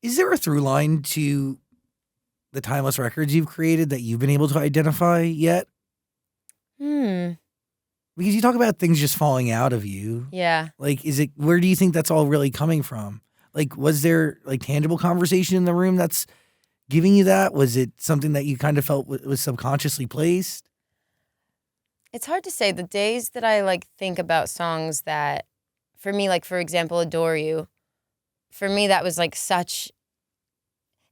Is there a through line to the timeless records you've created that you've been able to identify yet? Hmm. Because you talk about things just falling out of you. Yeah. Like, where do you think that's all really coming from? Like, was there like tangible conversation in the room that's giving you that? Was it something that you kind of felt was subconsciously placed? It's hard to say. The days that I like think about songs that, for me, like for example, Adore You, for me that was like such,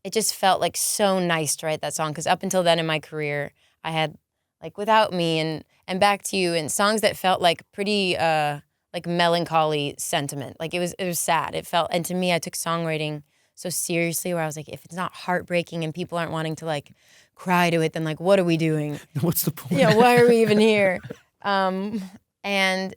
it just felt like so nice to write that song. Because up until then in my career, I had like Without Me and Back to You and songs that felt like pretty like melancholy sentiment. Like it was sad. It felt, and to me, I took songwriting so seriously where I was like, if it's not heartbreaking and people aren't wanting to like cry to it, then like what are we doing? What's the point? Yeah, why are we even here? And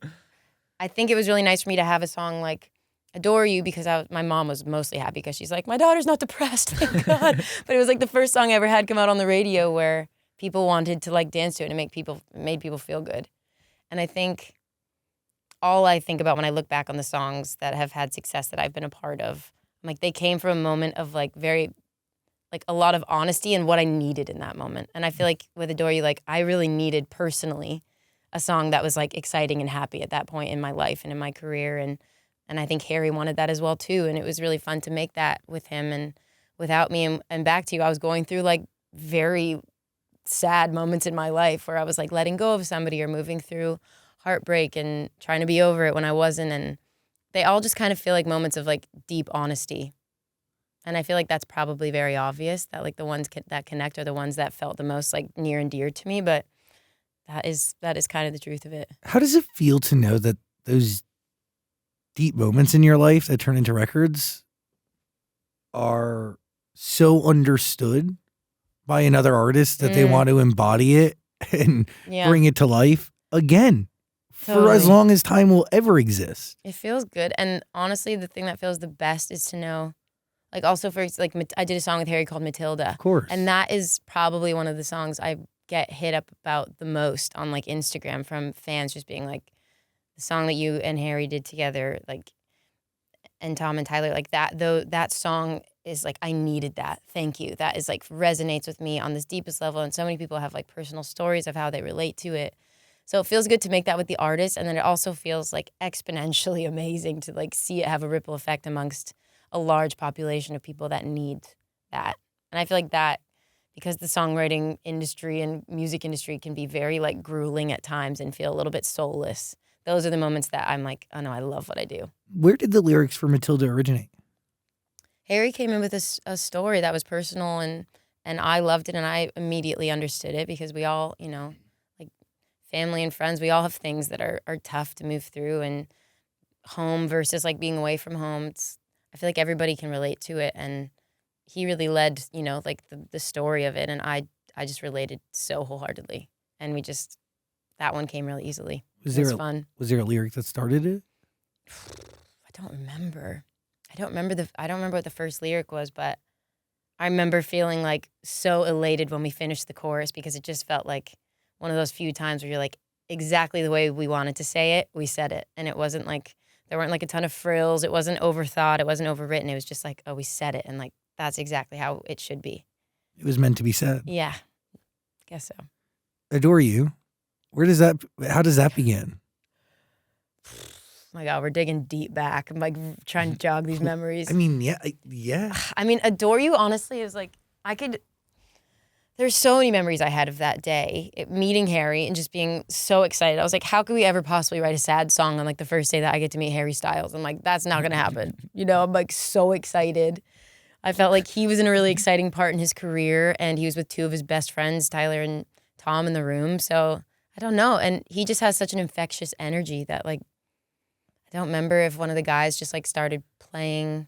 I think it was really nice for me to have a song like Adore You because my mom was mostly happy because she's like, my daughter's not depressed, thank God. But it was like the first song I ever had come out on the radio where people wanted to like dance to it and made people feel good. And I think all I think about when I look back on the songs that have had success that I've been a part of, I'm like they came from a moment of like very like a lot of honesty and what I needed in that moment. And I feel like with Adore You, like I really needed personally a song that was like exciting and happy at that point in my life and in my career. And I think Harry wanted that as well too. And it was really fun to make that with him and Without Me and Back to You. I was going through like very sad moments in my life where I was like letting go of somebody or moving through heartbreak and trying to be over it when I wasn't. And they all just kind of feel like moments of like deep honesty. And I feel like that's probably very obvious that like the ones that connect are the ones that felt the most like near and dear to me. But that is kind of the truth of it. How does it feel to know that those deep moments in your life that turn into records are so understood by another artist that they want to embody it and bring it to life again for as long as time will ever exist? It feels good. And honestly, the thing that feels the best is to know, like also for like, I did a song with Harry called Matilda. Of course. And that is probably one of the songs I get hit up about the most on like Instagram from fans just being like, the song that you and Harry did together, like, and Tom and Tyler, like that, though, that song is like, I needed that. Thank you. That is like resonates with me on this deepest level. And so many people have like personal stories of how they relate to it. So it feels good to make that with the artist. And then it also feels like exponentially amazing to like see it have a ripple effect amongst a large population of people that need that. And I feel like that, because the songwriting industry and music industry can be very like grueling at times and feel a little bit soulless. Those are the moments that I'm like, oh no, I love what I do. Where did the lyrics for Matilda originate? Harry came in with a story that was personal and I loved it and I immediately understood it because we all, you know, like family and friends, we all have things that are tough to move through, and home versus like being away from home. I feel like everybody can relate to it, and he really led, you know, like the story of it, and I just related so wholeheartedly, and that one came really easily. It was fun. Was there a lyric that started it? I don't remember. I don't remember what the first lyric was, but I remember feeling like so elated when we finished the chorus because it just felt like one of those few times where you're like, exactly the way we wanted to say it, we said it. And it wasn't like, there weren't like a ton of frills. It wasn't overthought. It wasn't overwritten. It was just like, oh, we said it. And like, that's exactly how it should be. It was meant to be said. Yeah, guess so. Adore You. How does that begin? My God, we're digging deep back. I'm like trying to jog these memories. I mean, yeah. I mean, Adore You, honestly, is like, there's so many memories I had of that day, meeting Harry and just being so excited. I was like, how could we ever possibly write a sad song on like the first day that I get to meet Harry Styles? I'm like, that's not gonna happen. You know, I'm like so excited. I felt like he was in a really exciting part in his career and he was with two of his best friends, Tyler and Tom, in the room. So I don't know. And he just has such an infectious energy that like, I don't remember if one of the guys just like started playing,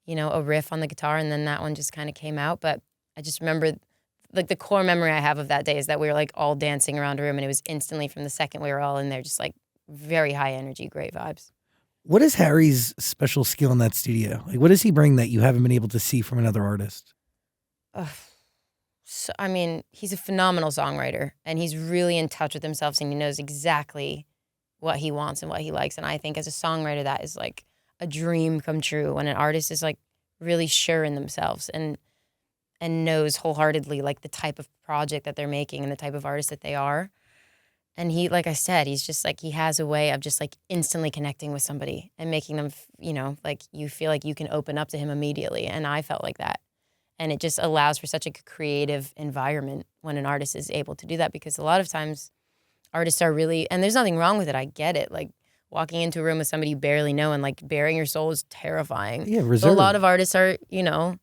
you know, a riff on the guitar and then that one just kind of came out. But I just remember like the core memory I have of that day is that we were like all dancing around a room and it was instantly from the second we were all in there, just like very high energy, great vibes. What is Harry's special skill in that studio? Like, what does he bring that you haven't been able to see from another artist? So, I mean, he's a phenomenal songwriter and he's really in touch with himself and he knows exactly what he wants and what he likes. And I think as a songwriter, that is like a dream come true when an artist is like really sure in themselves and knows wholeheartedly like the type of project that they're making and the type of artist that they are. And he, like I said, he's just like, he has a way of just like instantly connecting with somebody and making them, you know, like you feel like you can open up to him immediately. And I felt like that. And it just allows for such a creative environment when an artist is able to do that, because a lot of times artists are really, and there's nothing wrong with it. I get it. Like walking into a room with somebody you barely know and like bearing your soul is terrifying. Yeah, So a reserved. lot of artists are, you know,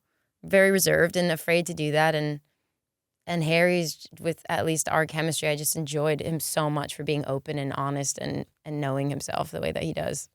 very reserved and afraid to do that. And Harry's, with at least our chemistry, I just enjoyed him so much for being open and honest and knowing himself the way that he does.